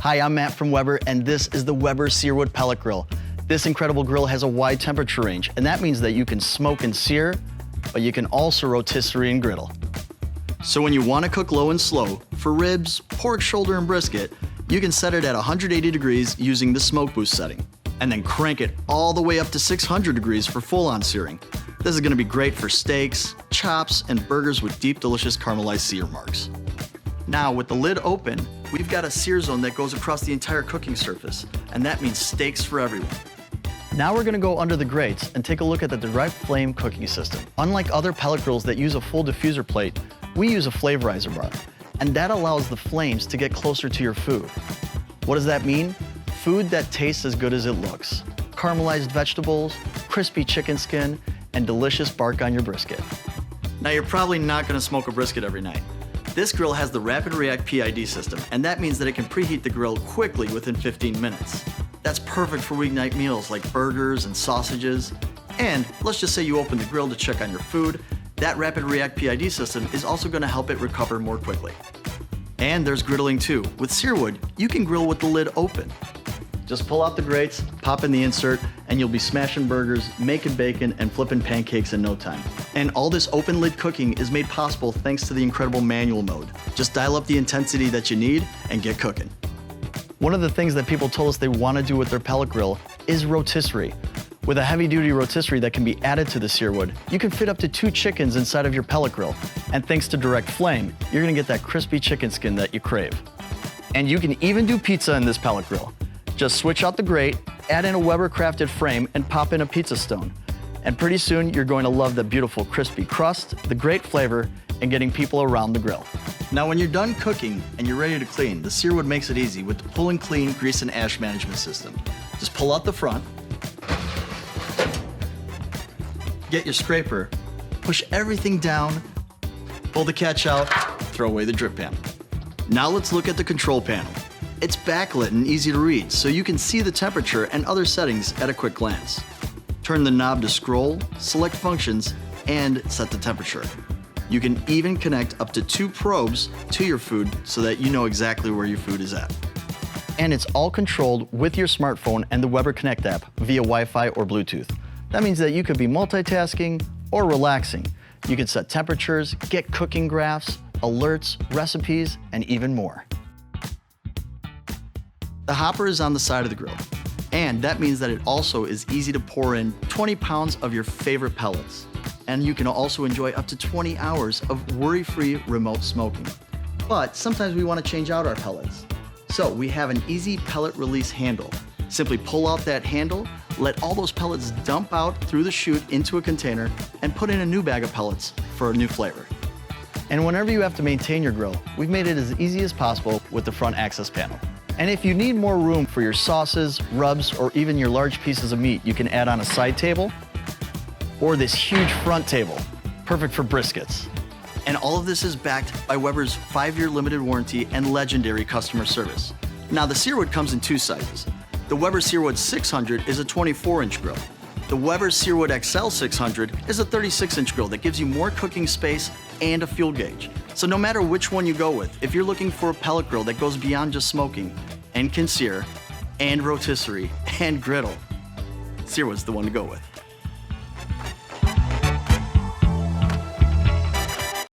Hi, I'm Matt from Weber, and this is the Weber Searwood pellet grill. This incredible grill has a wide temperature range, and that means that you can smoke and sear, but you can also rotisserie and griddle. So when you want to cook low and slow, for ribs, pork shoulder, and brisket, you can set it at 180 degrees using the smoke boost setting, and then crank it all the way up to 600 degrees for full-on searing. This is going to be great for steaks, chops, and burgers with deep, delicious caramelized sear marks. Now, with the lid open, we've got a sear zone that goes across the entire cooking surface, and that means steaks for everyone. Now we're going to go under the grates and take a look at the direct flame cooking system. Unlike other pellet grills that use a full diffuser plate, we use a flavorizer bar, and that allows the flames to get closer to your food. What does that mean? Food that tastes as good as it looks. Caramelized vegetables, crispy chicken skin, and delicious bark on your brisket. Now, you're probably not going to smoke a brisket every night. This grill has the rapid React PID system, and that means that it can preheat the grill quickly within 15 minutes. That's perfect for weeknight meals like burgers and sausages. And let's just say you open the grill to check on your food, that rapid React PID system is also going to help it recover more quickly. And there's griddling too. With Searwood, you can grill with the lid open. Just pull out the grates, pop in the insert, and you'll be smashing burgers, making bacon, and flipping pancakes in no time. And all this open lid cooking is made possible thanks to the incredible manual mode. Just dial up the intensity that you need and get cooking. One of the things that people told us they want to do with their pellet grill is rotisserie. With a heavy-duty rotisserie that can be added to the Searwood, you can fit up to 2 chickens inside of your pellet grill. And thanks to direct flame, you're going to get that crispy chicken skin that you crave. And you can even do pizza in this pellet grill. Just switch out the grate, add in a Weber crafted frame, and pop in a pizza stone. And pretty soon, you're going to love the beautiful crispy crust, the great flavor, and getting people around the grill. Now, when you're done cooking and you're ready to clean, the Searwood makes it easy with the pull and clean grease and ash management system. Just pull out the front, get your scraper, push everything down, pull the catch out, throw away the drip pan. Now let's look at the control panel. It's backlit and easy to read, so you can see the temperature and other settings at a quick glance. Turn the knob to scroll, select functions, and set the temperature. You can even connect up to 2 probes to your food so that you know exactly where your food is at. And it's all controlled with your smartphone and the Weber Connect app via Wi-Fi or Bluetooth. That means that you could be multitasking or relaxing. You can set temperatures, get cooking graphs, alerts, recipes, and even more. The hopper is on the side of the grill, and that means that it also is easy to pour in 20 pounds of your favorite pellets. And you can also enjoy up to 20 hours of worry-free remote smoking. But sometimes we want to change out our pellets. So we have an easy pellet release handle. Simply pull out that handle, let all those pellets dump out through the chute into a container, and put in a new bag of pellets for a new flavor. And whenever you have to maintain your grill, we've made it as easy as possible with the front access panel. And if you need more room for your sauces, rubs, or even your large pieces of meat, you can add on a side table or this huge front table, perfect for briskets. And all of this is backed by Weber's 5-year limited warranty and legendary customer service. Now, the Searwood comes in 2 sizes. The Weber Searwood 600 is a 24-inch grill. The Weber Searwood XL 600 is a 36-inch grill that gives you more cooking space and a fuel gauge. So no matter which one you go with, if you're looking for a pellet grill that goes beyond just smoking and can sear and rotisserie and griddle, Searwood's the one to go with.